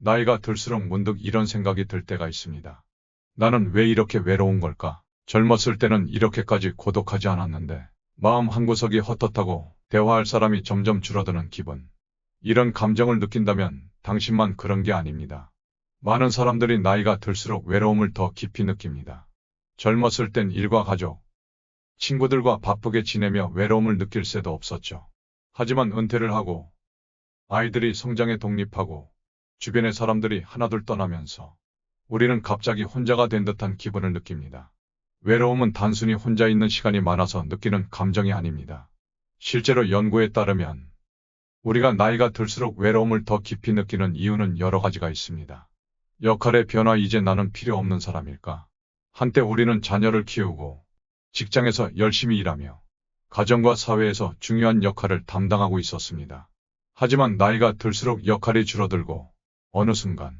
나이가 들수록 문득 이런 생각이 들 때가 있습니다. 나는 왜 이렇게 외로운 걸까? 젊었을 때는 이렇게까지 고독하지 않았는데 마음 한구석이 헛헛하고 대화할 사람이 점점 줄어드는 기분. 이런 감정을 느낀다면 당신만 그런 게 아닙니다. 많은 사람들이 나이가 들수록 외로움을 더 깊이 느낍니다. 젊었을 땐 일과 가족, 친구들과 바쁘게 지내며 외로움을 느낄 새도 없었죠. 하지만 은퇴를 하고 아이들이 성장에 독립하고 주변의 사람들이 하나둘 떠나면서 우리는 갑자기 혼자가 된 듯한 기분을 느낍니다. 외로움은 단순히 혼자 있는 시간이 많아서 느끼는 감정이 아닙니다. 실제로 연구에 따르면 우리가 나이가 들수록 외로움을 더 깊이 느끼는 이유는 여러 가지가 있습니다. 역할의 변화. 이제 나는 필요 없는 사람일까? 한때 우리는 자녀를 키우고 직장에서 열심히 일하며 가정과 사회에서 중요한 역할을 담당하고 있었습니다. 하지만 나이가 들수록 역할이 줄어들고 어느 순간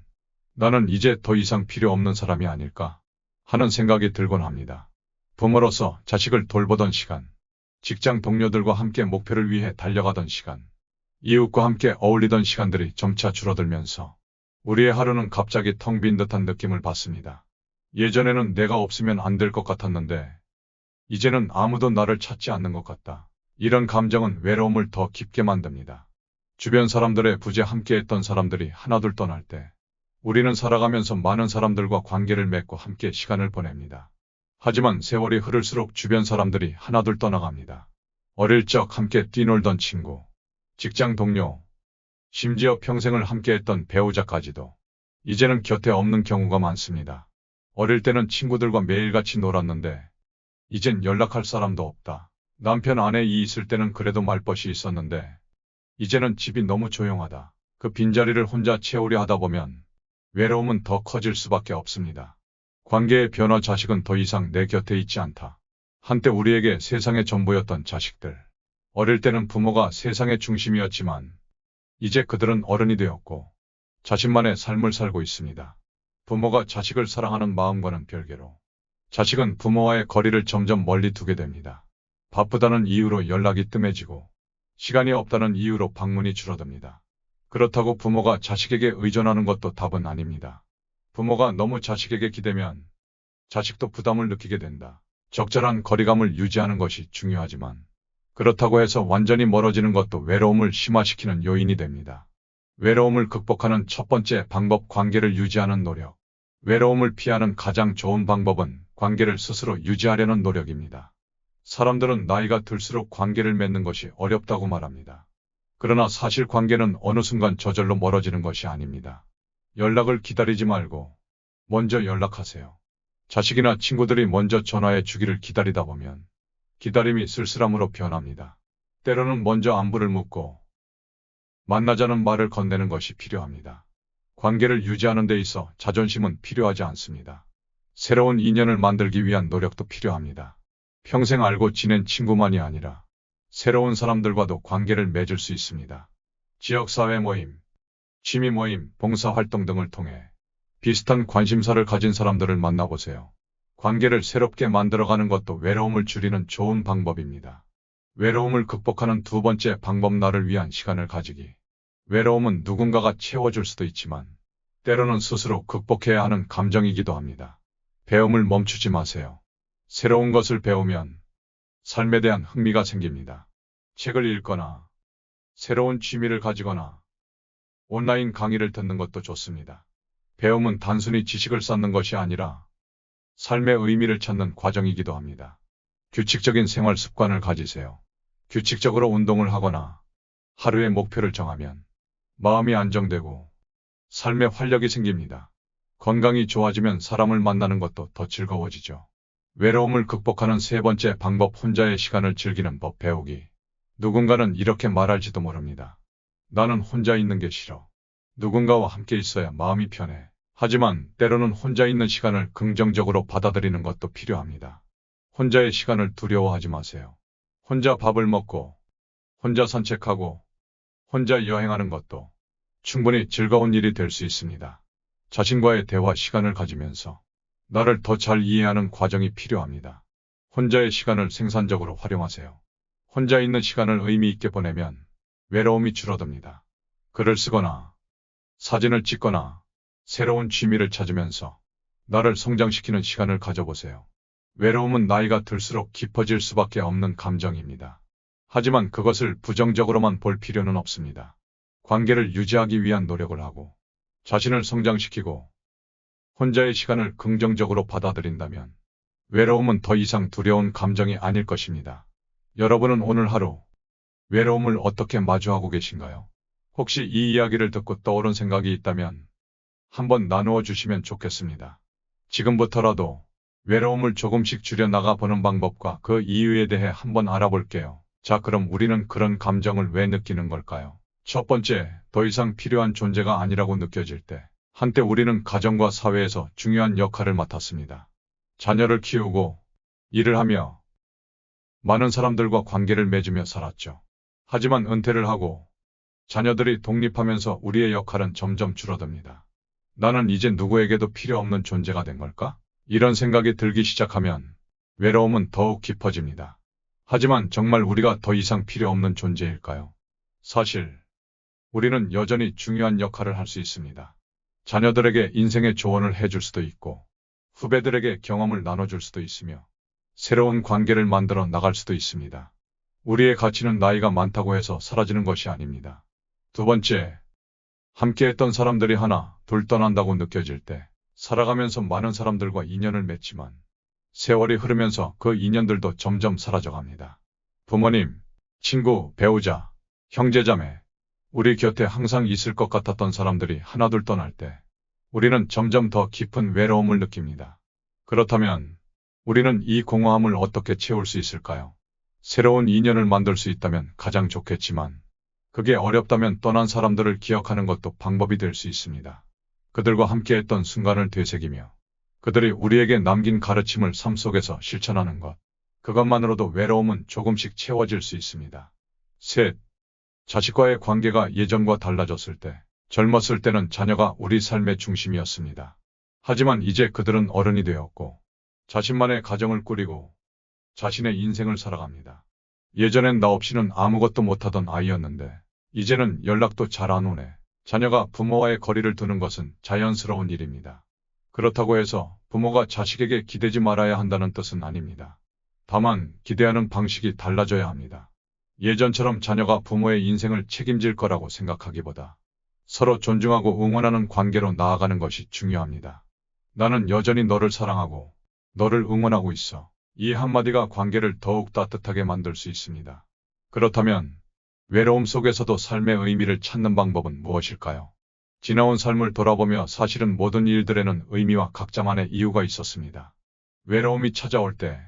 나는 이제 더 이상 필요 없는 사람이 아닐까 하는 생각이 들곤 합니다. 부모로서 자식을 돌보던 시간, 직장 동료들과 함께 목표를 위해 달려가던 시간, 이웃과 함께 어울리던 시간들이 점차 줄어들면서 우리의 하루는 갑자기 텅 빈 듯한 느낌을 받습니다. 예전에는 내가 없으면 안 될 것 같았는데 이제는 아무도 나를 찾지 않는 것 같다. 이런 감정은 외로움을 더 깊게 만듭니다. 주변 사람들의 부재 함께했던 사람들이 하나둘 떠날 때 우리는 살아가면서 많은 사람들과 관계를 맺고 함께 시간을 보냅니다. 하지만 세월이 흐를수록 주변 사람들이 하나둘 떠나갑니다. 어릴 적 함께 뛰놀던 친구, 직장 동료, 심지어 평생을 함께했던 배우자까지도 이제는 곁에 없는 경우가 많습니다. 어릴 때는 친구들과 매일같이 놀았는데 이젠 연락할 사람도 없다. 남편 아내 있을 때는 그래도 말벗이 있었는데 이제는 집이 너무 조용하다. 그 빈자리를 혼자 채우려 하다 보면 외로움은 더 커질 수밖에 없습니다. 관계의 변화. 자식은 더 이상 내 곁에 있지 않다. 한때 우리에게 세상의 전부였던 자식들. 어릴 때는 부모가 세상의 중심이었지만 이제 그들은 어른이 되었고 자신만의 삶을 살고 있습니다. 부모가 자식을 사랑하는 마음과는 별개로 자식은 부모와의 거리를 점점 멀리 두게 됩니다. 바쁘다는 이유로 연락이 뜸해지고 시간이 없다는 이유로 방문이 줄어듭니다. 그렇다고 부모가 자식에게 의존하는 것도 답은 아닙니다. 부모가 너무 자식에게 기대면 자식도 부담을 느끼게 된다. 적절한 거리감을 유지하는 것이 중요하지만 그렇다고 해서 완전히 멀어지는 것도 외로움을 심화시키는 요인이 됩니다. 외로움을 극복하는 첫 번째 방법. 관계를 유지하는 노력. 외로움을 피하는 가장 좋은 방법은 관계를 스스로 유지하려는 노력입니다. 사람들은 나이가 들수록 관계를 맺는 것이 어렵다고 말합니다. 그러나 사실 관계는 어느 순간 저절로 멀어지는 것이 아닙니다. 연락을 기다리지 말고 먼저 연락하세요. 자식이나 친구들이 먼저 전화해 주기를 기다리다 보면 기다림이 쓸쓸함으로 변합니다. 때로는 먼저 안부를 묻고 만나자는 말을 건네는 것이 필요합니다. 관계를 유지하는 데 있어 자존심은 필요하지 않습니다. 새로운 인연을 만들기 위한 노력도 필요합니다. 평생 알고 지낸 친구만이 아니라 새로운 사람들과도 관계를 맺을 수 있습니다. 지역사회 모임, 취미 모임, 봉사활동 등을 통해 비슷한 관심사를 가진 사람들을 만나보세요. 관계를 새롭게 만들어가는 것도 외로움을 줄이는 좋은 방법입니다. 외로움을 극복하는 두 번째 방법. 나를 위한 시간을 가지기. 외로움은 누군가가 채워줄 수도 있지만 때로는 스스로 극복해야 하는 감정이기도 합니다. 배움을 멈추지 마세요. 새로운 것을 배우면 삶에 대한 흥미가 생깁니다. 책을 읽거나 새로운 취미를 가지거나 온라인 강의를 듣는 것도 좋습니다. 배움은 단순히 지식을 쌓는 것이 아니라 삶의 의미를 찾는 과정이기도 합니다. 규칙적인 생활 습관을 가지세요. 규칙적으로 운동을 하거나 하루의 목표를 정하면 마음이 안정되고 삶에 활력이 생깁니다. 건강이 좋아지면 사람을 만나는 것도 더 즐거워지죠. 외로움을 극복하는 세 번째 방법. 혼자의 시간을 즐기는 법 배우기. 누군가는 이렇게 말할지도 모릅니다. 나는 혼자 있는 게 싫어. 누군가와 함께 있어야 마음이 편해. 하지만 때로는 혼자 있는 시간을 긍정적으로 받아들이는 것도 필요합니다. 혼자의 시간을 두려워하지 마세요. 혼자 밥을 먹고, 혼자 산책하고, 혼자 여행하는 것도 충분히 즐거운 일이 될 수 있습니다. 자신과의 대화 시간을 가지면서 나를 더 잘 이해하는 과정이 필요합니다. 혼자의 시간을 생산적으로 활용하세요. 혼자 있는 시간을 의미 있게 보내면 외로움이 줄어듭니다. 글을 쓰거나 사진을 찍거나 새로운 취미를 찾으면서 나를 성장시키는 시간을 가져보세요. 외로움은 나이가 들수록 깊어질 수밖에 없는 감정입니다. 하지만 그것을 부정적으로만 볼 필요는 없습니다. 관계를 유지하기 위한 노력을 하고 자신을 성장시키고 혼자의 시간을 긍정적으로 받아들인다면 외로움은 더 이상 두려운 감정이 아닐 것입니다. 여러분은 오늘 하루 외로움을 어떻게 마주하고 계신가요? 혹시 이 이야기를 듣고 떠오른 생각이 있다면 한번 나누어 주시면 좋겠습니다. 지금부터라도 외로움을 조금씩 줄여나가 보는 방법과 그 이유에 대해 한번 알아볼게요. 자, 그럼 우리는 그런 감정을 왜 느끼는 걸까요? 첫 번째, 더 이상 필요한 존재가 아니라고 느껴질 때. 한때 우리는 가정과 사회에서 중요한 역할을 맡았습니다. 자녀를 키우고 일을 하며 많은 사람들과 관계를 맺으며 살았죠. 하지만 은퇴를 하고 자녀들이 독립하면서 우리의 역할은 점점 줄어듭니다. 나는 이제 누구에게도 필요 없는 존재가 된 걸까? 이런 생각이 들기 시작하면 외로움은 더욱 깊어집니다. 하지만 정말 우리가 더 이상 필요 없는 존재일까요? 사실 우리는 여전히 중요한 역할을 할 수 있습니다. 자녀들에게 인생의 조언을 해줄 수도 있고 후배들에게 경험을 나눠줄 수도 있으며 새로운 관계를 만들어 나갈 수도 있습니다. 우리의 가치는 나이가 많다고 해서 사라지는 것이 아닙니다. 두 번째, 함께했던 사람들이 하나, 둘 떠난다고 느껴질 때 살아가면서 많은 사람들과 인연을 맺지만 세월이 흐르면서 그 인연들도 점점 사라져갑니다. 부모님, 친구, 배우자, 형제자매, 우리 곁에 항상 있을 것 같았던 사람들이 하나둘 떠날 때 우리는 점점 더 깊은 외로움을 느낍니다. 그렇다면 우리는 이 공허함을 어떻게 채울 수 있을까요? 새로운 인연을 만들 수 있다면 가장 좋겠지만 그게 어렵다면 떠난 사람들을 기억하는 것도 방법이 될 수 있습니다. 그들과 함께했던 순간을 되새기며 그들이 우리에게 남긴 가르침을 삶 속에서 실천하는 것. 그것만으로도 외로움은 조금씩 채워질 수 있습니다. 셋, 자식과의 관계가 예전과 달라졌을 때, 젊었을 때는 자녀가 우리 삶의 중심이었습니다. 하지만 이제 그들은 어른이 되었고, 자신만의 가정을 꾸리고, 자신의 인생을 살아갑니다. 예전엔 나 없이는 아무것도 못하던 아이였는데, 이제는 연락도 잘 안 오네. 자녀가 부모와의 거리를 두는 것은 자연스러운 일입니다. 그렇다고 해서 부모가 자식에게 기대지 말아야 한다는 뜻은 아닙니다. 다만 기대하는 방식이 달라져야 합니다. 예전처럼 자녀가 부모의 인생을 책임질 거라고 생각하기보다 서로 존중하고 응원하는 관계로 나아가는 것이 중요합니다. 나는 여전히 너를 사랑하고 너를 응원하고 있어. 이 한마디가 관계를 더욱 따뜻하게 만들 수 있습니다. 그렇다면 외로움 속에서도 삶의 의미를 찾는 방법은 무엇일까요? 지나온 삶을 돌아보며 사실은 모든 일들에는 의미와 각자만의 이유가 있었습니다. 외로움이 찾아올 때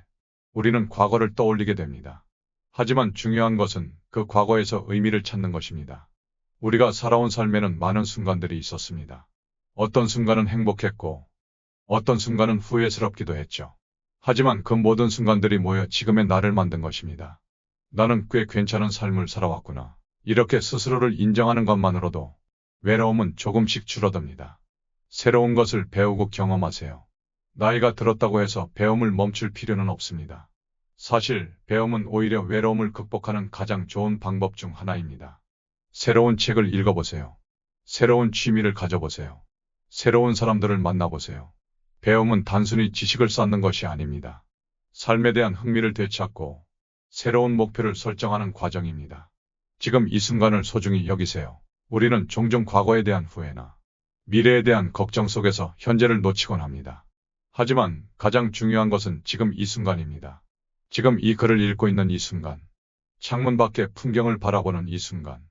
우리는 과거를 떠올리게 됩니다. 하지만 중요한 것은 그 과거에서 의미를 찾는 것입니다. 우리가 살아온 삶에는 많은 순간들이 있었습니다. 어떤 순간은 행복했고 어떤 순간은 후회스럽기도 했죠. 하지만 그 모든 순간들이 모여 지금의 나를 만든 것입니다. 나는 꽤 괜찮은 삶을 살아왔구나. 이렇게 스스로를 인정하는 것만으로도 외로움은 조금씩 줄어듭니다. 새로운 것을 배우고 경험하세요. 나이가 들었다고 해서 배움을 멈출 필요는 없습니다. 사실 배움은 오히려 외로움을 극복하는 가장 좋은 방법 중 하나입니다. 새로운 책을 읽어보세요. 새로운 취미를 가져보세요. 새로운 사람들을 만나보세요. 배움은 단순히 지식을 쌓는 것이 아닙니다. 삶에 대한 흥미를 되찾고 새로운 목표를 설정하는 과정입니다. 지금 이 순간을 소중히 여기세요. 우리는 종종 과거에 대한 후회나 미래에 대한 걱정 속에서 현재를 놓치곤 합니다. 하지만 가장 중요한 것은 지금 이 순간입니다. 지금 이 글을 읽고 있는 이 순간, 창문 밖의 풍경을 바라보는 이 순간,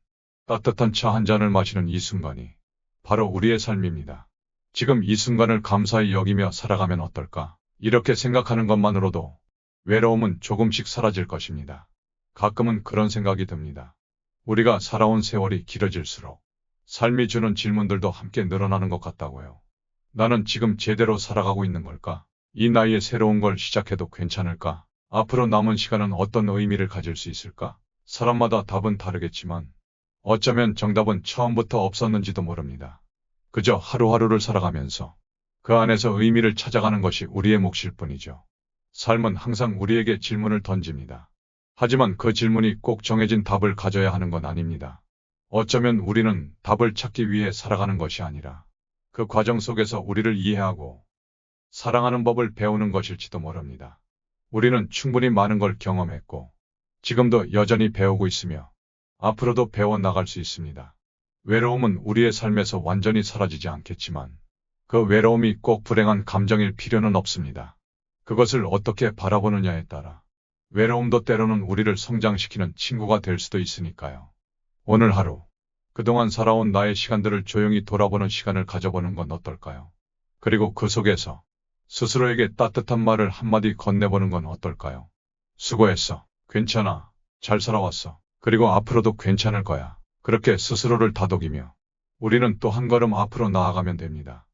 따뜻한 차 한 잔을 마시는 이 순간이 바로 우리의 삶입니다. 지금 이 순간을 감사히 여기며 살아가면 어떨까? 이렇게 생각하는 것만으로도 외로움은 조금씩 사라질 것입니다. 가끔은 그런 생각이 듭니다. 우리가 살아온 세월이 길어질수록 삶이 주는 질문들도 함께 늘어나는 것 같다고요. 나는 지금 제대로 살아가고 있는 걸까? 이 나이에 새로운 걸 시작해도 괜찮을까? 앞으로 남은 시간은 어떤 의미를 가질 수 있을까? 사람마다 답은 다르겠지만 어쩌면 정답은 처음부터 없었는지도 모릅니다. 그저 하루하루를 살아가면서 그 안에서 의미를 찾아가는 것이 우리의 몫일 뿐이죠. 삶은 항상 우리에게 질문을 던집니다. 하지만 그 질문이 꼭 정해진 답을 가져야 하는 건 아닙니다. 어쩌면 우리는 답을 찾기 위해 살아가는 것이 아니라 그 과정 속에서 우리를 이해하고 사랑하는 법을 배우는 것일지도 모릅니다. 우리는 충분히 많은 걸 경험했고 지금도 여전히 배우고 있으며 앞으로도 배워나갈 수 있습니다. 외로움은 우리의 삶에서 완전히 사라지지 않겠지만 그 외로움이 꼭 불행한 감정일 필요는 없습니다. 그것을 어떻게 바라보느냐에 따라 외로움도 때로는 우리를 성장시키는 친구가 될 수도 있으니까요. 오늘 하루 그동안 살아온 나의 시간들을 조용히 돌아보는 시간을 가져보는 건 어떨까요? 그리고 그 속에서 스스로에게 따뜻한 말을 한마디 건네보는 건 어떨까요? 수고했어. 괜찮아. 잘 살아왔어. 그리고 앞으로도 괜찮을 거야. 그렇게 스스로를 다독이며 우리는 또 한 걸음 앞으로 나아가면 됩니다.